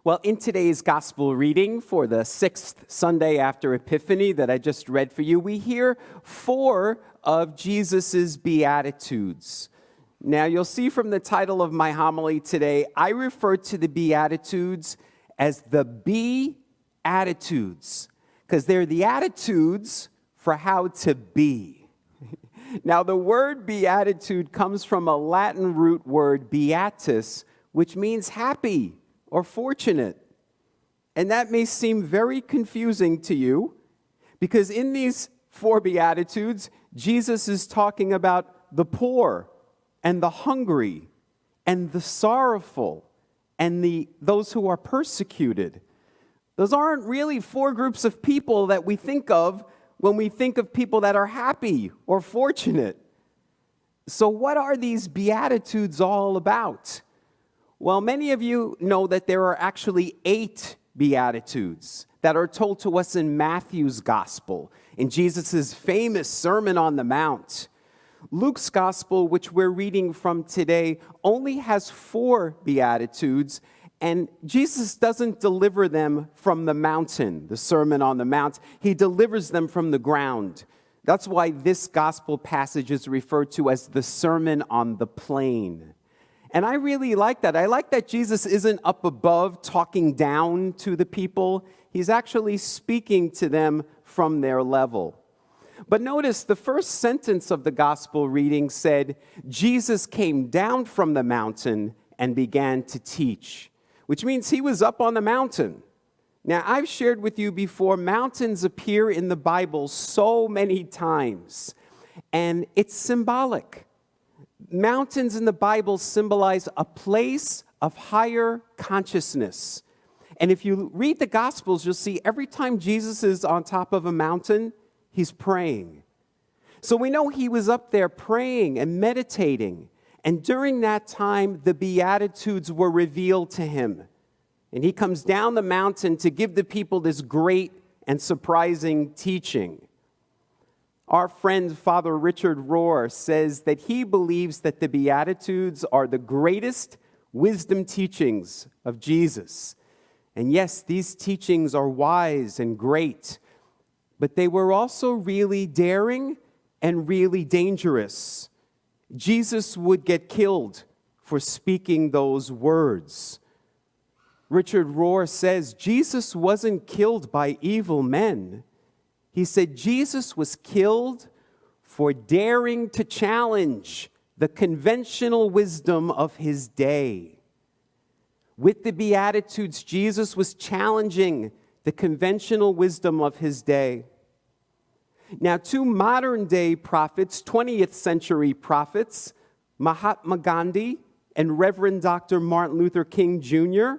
Well, in today's gospel reading for the 6th Sunday after Epiphany that I just read for you, we hear 4 of Jesus' Beatitudes. Now, you'll see from the title of my homily today, I refer to the Beatitudes as the Be-attitudes, because they're the attitudes for how to be. Now, the word beatitude comes from a Latin root word, beatus, which means happy or fortunate. And that may seem very confusing to you, because in these 4 Beatitudes, Jesus is talking about the poor and the hungry and the sorrowful and those who are persecuted. Those aren't really 4 groups of people that we think of when we think of people that are happy or fortunate. So what are these Beatitudes all about? Well, many of you know that there are actually 8 Beatitudes that are told to us in Matthew's Gospel, in Jesus' famous Sermon on the Mount. Luke's Gospel, which we're reading from today, only has 4 Beatitudes, and Jesus doesn't deliver them from the mountain, the Sermon on the Mount. He delivers them from the ground. That's why this Gospel passage is referred to as the Sermon on the Plain. And I really like that. I like that Jesus isn't up above talking down to the people. He's actually speaking to them from their level. But notice the first sentence of the gospel reading said, Jesus came down from the mountain and began to teach, which means he was up on the mountain. Now, I've shared with you before, mountains appear in the Bible so many times, and it's symbolic. Mountains in the Bible symbolize a place of higher consciousness. And if you read the Gospels, you'll see every time Jesus is on top of a mountain, he's praying. So we know he was up there praying and meditating. And during that time, the Beatitudes were revealed to him. And he comes down the mountain to give the people this great and surprising teaching. Our friend, Father Richard Rohr, says that he believes that the Beatitudes are the greatest wisdom teachings of Jesus. And yes, these teachings are wise and great, but they were also really daring and really dangerous. Jesus would get killed for speaking those words. Richard Rohr says Jesus wasn't killed by evil men. He said Jesus was killed for daring to challenge the conventional wisdom of his day. With the Beatitudes, Jesus was challenging the conventional wisdom of his day. Now, 2 modern-day prophets, 20th century prophets, Mahatma Gandhi and Reverend Dr. Martin Luther King Jr.,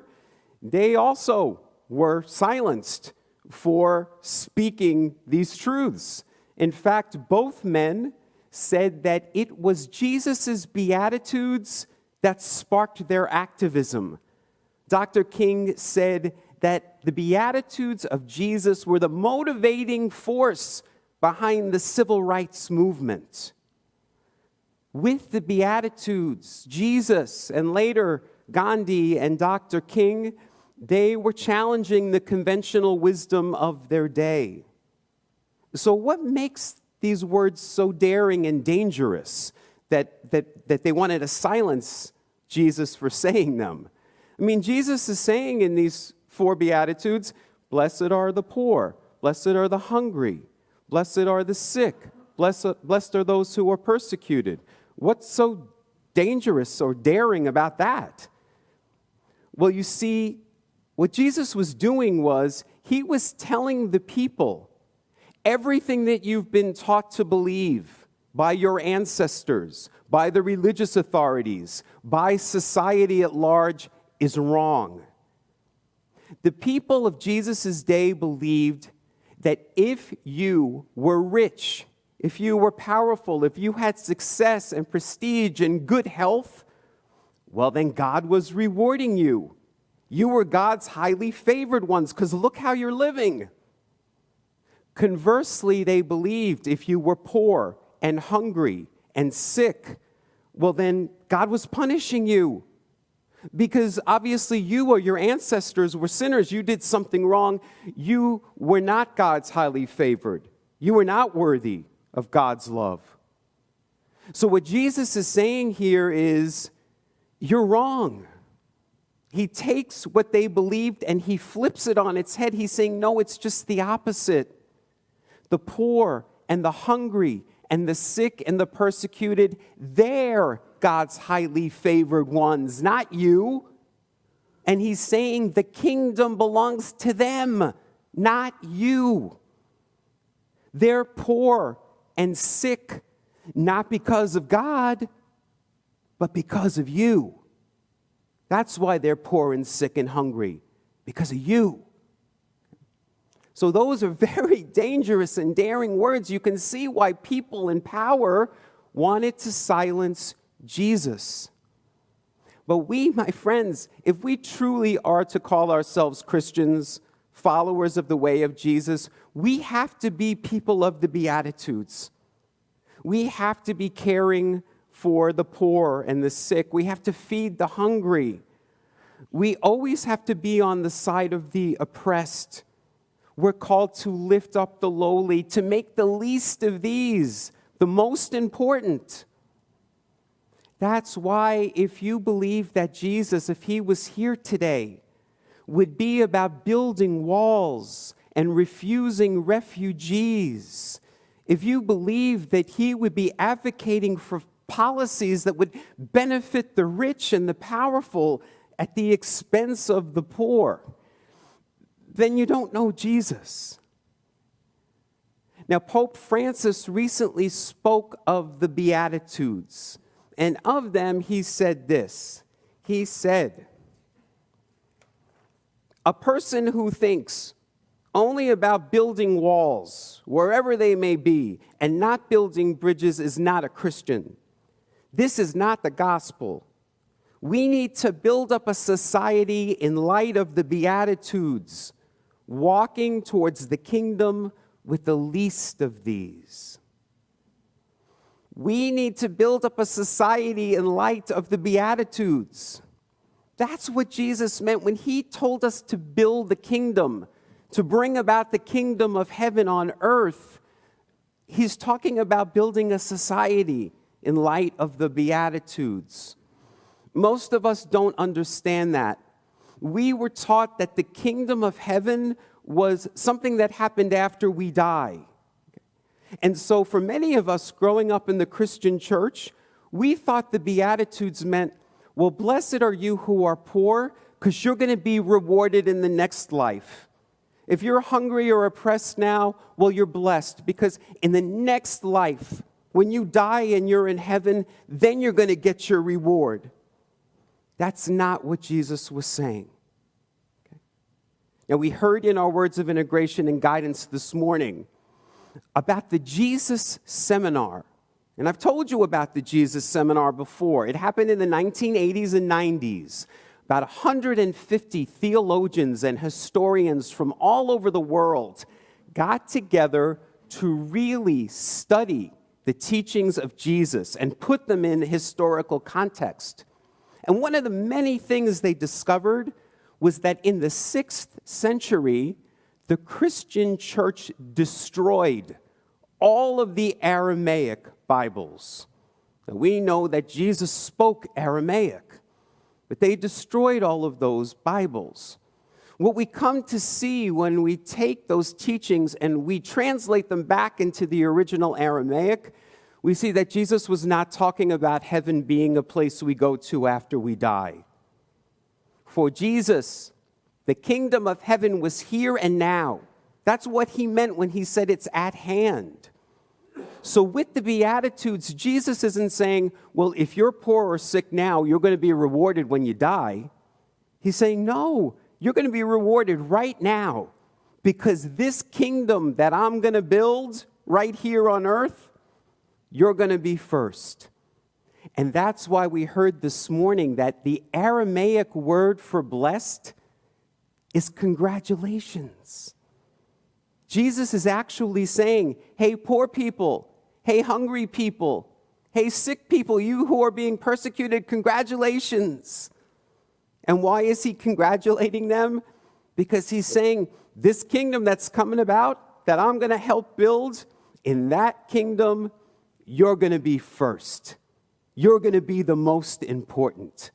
they also were silenced for speaking these truths. In fact, both men said that it was Jesus' Beatitudes that sparked their activism. Dr. King said that the Beatitudes of Jesus were the motivating force behind the civil rights movement. With the Beatitudes, Jesus and later Gandhi and Dr. King, they were challenging the conventional wisdom of their day. So what makes these words so daring and dangerous that they wanted to silence Jesus for saying them? I mean, Jesus is saying in these 4 Beatitudes, blessed are the poor, blessed are the hungry, blessed are the sick, blessed are those who are persecuted. What's so dangerous or daring about that? Well, you see, what Jesus was doing was he was telling the people everything that you've been taught to believe by your ancestors, by the religious authorities, by society at large is wrong. The people of Jesus' day believed that if you were rich, if you were powerful, if you had success and prestige and good health, well, then God was rewarding you. You were God's highly favored ones because look how you're living. Conversely, they believed if you were poor and hungry and sick, well, then God was punishing you. Because obviously you or your ancestors were sinners. You did something wrong. You were not God's highly favored. You were not worthy of God's love. So what Jesus is saying here is, you're wrong. He takes what they believed and he flips it on its head. He's saying, no, it's just the opposite. The poor and the hungry and the sick and the persecuted, they're God's highly favored ones, not you. And he's saying the kingdom belongs to them, not you. They're poor and sick, not because of God, but because of you. That's why they're poor and sick and hungry, because of you. So those are very dangerous and daring words. You can see why people in power wanted to silence Jesus. But we, my friends, if we truly are to call ourselves Christians, followers of the way of Jesus, we have to be people of the Beatitudes. We have to be caring for the poor and the sick. We have to feed the hungry. We always have to be on the side of the oppressed. We're called to lift up the lowly, to make the least of these the most important. That's why if you believe that Jesus, if he was here today, would be about building walls and refusing refugees, if you believe that he would be advocating for policies that would benefit the rich and the powerful at the expense of the poor, then you don't know Jesus. Now, Pope Francis recently spoke of the Beatitudes, and of them he said this. He said, a person who thinks only about building walls, wherever they may be, and not building bridges is not a Christian. This is not the gospel. We need to build up a society in light of the Beatitudes, walking towards the kingdom with the least of these. We need to build up a society in light of the Beatitudes. That's what Jesus meant when he told us to build the kingdom, to bring about the kingdom of heaven on earth. He's talking about building a society in light of the Beatitudes. Most of us don't understand that. We were taught that the kingdom of heaven was something that happened after we die. And so for many of us growing up in the Christian church, we thought the Beatitudes meant, well, blessed are you who are poor, because you're going to be rewarded in the next life. If you're hungry or oppressed now, well, you're blessed, because in the next life, when you die and you're in heaven, then you're going to get your reward. That's not what Jesus was saying. Okay? Now, we heard in our words of integration and guidance this morning about the Jesus Seminar. And I've told you about the Jesus Seminar before. It happened in the 1980s and 90s. About 150 theologians and historians from all over the world got together to really study the teachings of Jesus and put them in historical context. And one of the many things they discovered was that in the 6th century, the Christian church destroyed all of the Aramaic Bibles. Now, we know that Jesus spoke Aramaic, but they destroyed all of those Bibles. What we come to see when we take those teachings and we translate them back into the original Aramaic, we see that Jesus was not talking about heaven being a place we go to after we die. For Jesus, the kingdom of heaven was here and now. That's what he meant when he said it's at hand. So with the Beatitudes, Jesus isn't saying, well, if you're poor or sick now, you're going to be rewarded when you die. He's saying, no, you're going to be rewarded right now, because this kingdom that I'm going to build right here on earth, you're going to be first. And that's why we heard this morning that the Aramaic word for blessed is congratulations. Jesus is actually saying, hey, poor people, hey, hungry people, hey, sick people, you who are being persecuted, congratulations. And why is he congratulating them? Because he's saying, this kingdom that's coming about, that I'm going to help build, in that kingdom, you're going to be first. You're going to be the most important.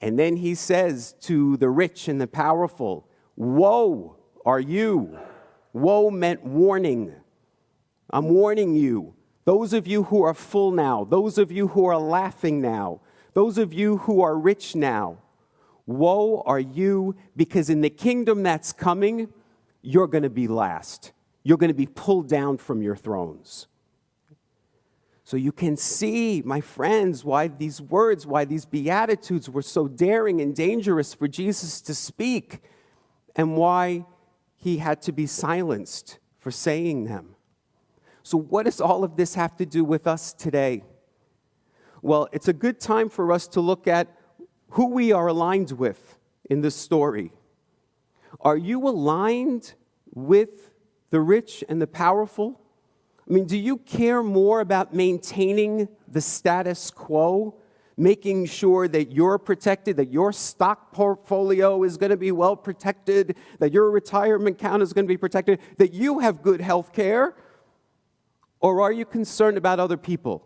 And then he says to the rich and the powerful, woe are you. Woe meant warning. I'm warning you. Those of you who are full now, those of you who are laughing now, those of you who are rich now, woe are you, because in the kingdom that's coming, you're going to be last. You're going to be pulled down from your thrones. So you can see, my friends, why these words, why these Beatitudes were so daring and dangerous for Jesus to speak, and why he had to be silenced for saying them. So what does all of this have to do with us today? Well, it's a good time for us to look at who we are aligned with in this story. Are you aligned with the rich and the powerful? I mean, do you care more about maintaining the status quo, making sure that you're protected, that your stock portfolio is going to be well protected, that your retirement account is going to be protected, that you have good health care? Or are you concerned about other people?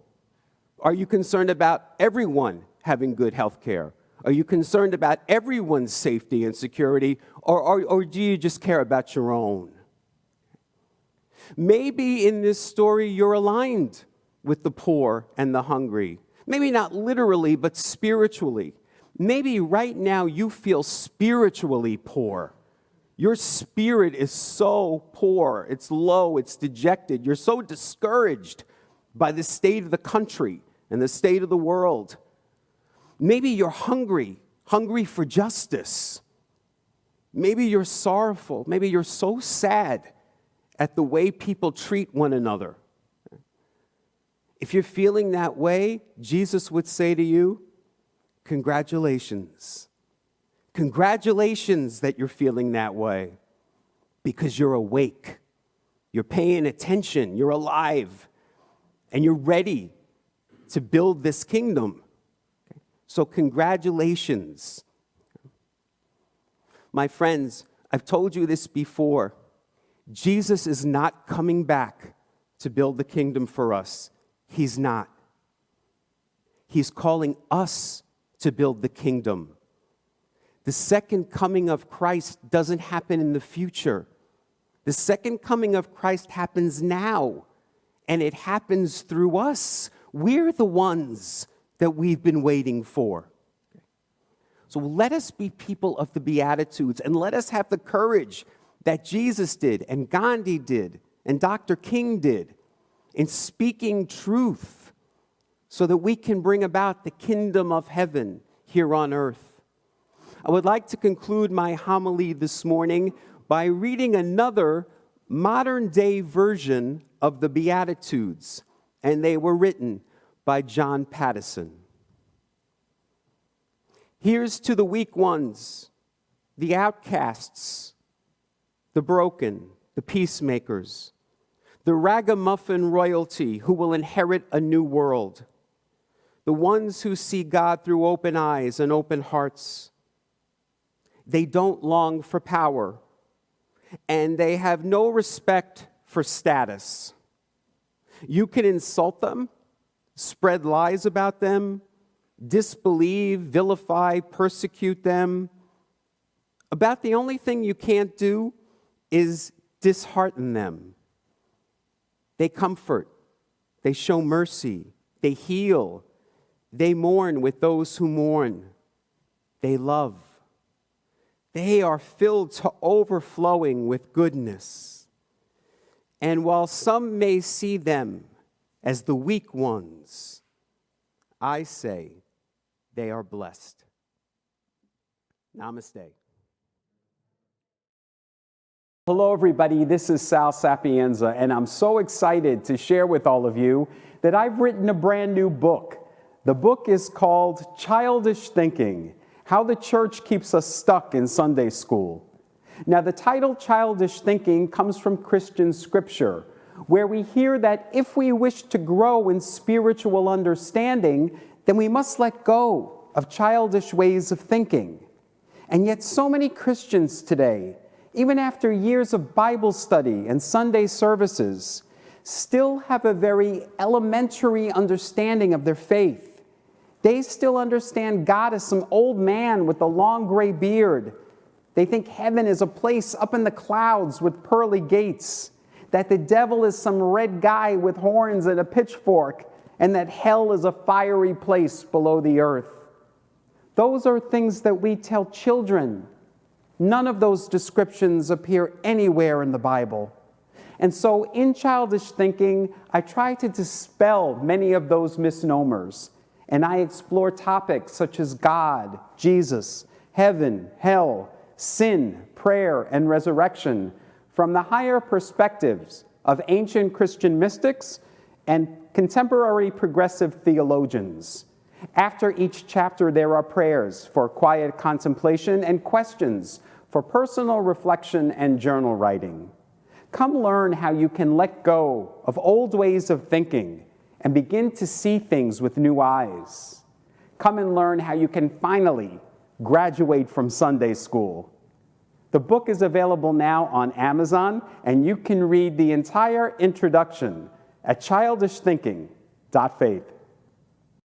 Are you concerned about everyone having good health care? Are you concerned about everyone's safety and security? Or do you just care about your own? Maybe in this story you're aligned with the poor and the hungry. Maybe not literally, but spiritually. Maybe right now you feel spiritually poor. Your spirit is so poor, it's low, it's dejected. You're so discouraged by the state of the country and the state of the world. Maybe you're hungry for justice. Maybe you're sorrowful. Maybe you're so sad at the way people treat one another. If you're feeling that way, Jesus would say to you, congratulations. Congratulations that you're feeling that way, because you're awake, you're paying attention, you're alive, and you're ready to build this kingdom. So congratulations. My friends, I've told you this before. Jesus is not coming back to build the kingdom for us. He's not. He's calling us to build the kingdom. The second coming of Christ doesn't happen in the future. The second coming of Christ happens now, and it happens through us. We're the ones that we've been waiting for. So let us be people of the Beatitudes, and let us have the courage that Jesus did, and Gandhi did, and Dr. King did, in speaking truth so that we can bring about the kingdom of heaven here on earth. I would like to conclude my homily this morning by reading another modern-day version of the Beatitudes, and they were written by John Pattison. Here's to the weak ones, the outcasts, the broken, the peacemakers, the ragamuffin royalty who will inherit a new world, the ones who see God through open eyes and open hearts. They don't long for power, and they have no respect for status. You can insult them, spread lies about them, disbelieve, vilify, persecute them. About the only thing you can't do is dishearten them. They comfort, they show mercy, they heal, they mourn with those who mourn, they love. They are filled to overflowing with goodness. And while some may see them as the weak ones, I say they are blessed. Namaste. Hello, everybody. This is Sal Sapienza, and I'm so excited to share with all of you that I've written a brand new book. The book is called Childish Thinking: How the Church Keeps Us Stuck in Sunday School. Now, the title Childish Thinking comes from Christian scripture, where we hear that if we wish to grow in spiritual understanding, then we must let go of childish ways of thinking. And yet so many Christians today, even after years of Bible study and Sunday services, still have a very elementary understanding of their faith. They still understand God as some old man with a long gray beard. They think heaven is a place up in the clouds with pearly gates, that the devil is some red guy with horns and a pitchfork, and that hell is a fiery place below the earth. Those are things that we tell children. None of those descriptions appear anywhere in the Bible. And so in childish thinking, I try to dispel many of those misnomers, and I explore topics such as God, Jesus, heaven, hell, sin, prayer, and resurrection from the higher perspectives of ancient Christian mystics and contemporary progressive theologians. After each chapter, there are prayers for quiet contemplation and questions for personal reflection and journal writing. Come learn how you can let go of old ways of thinking and begin to see things with new eyes. Come and learn how you can finally graduate from Sunday school. The book is available now on Amazon, and you can read the entire introduction at childishthinking.faith.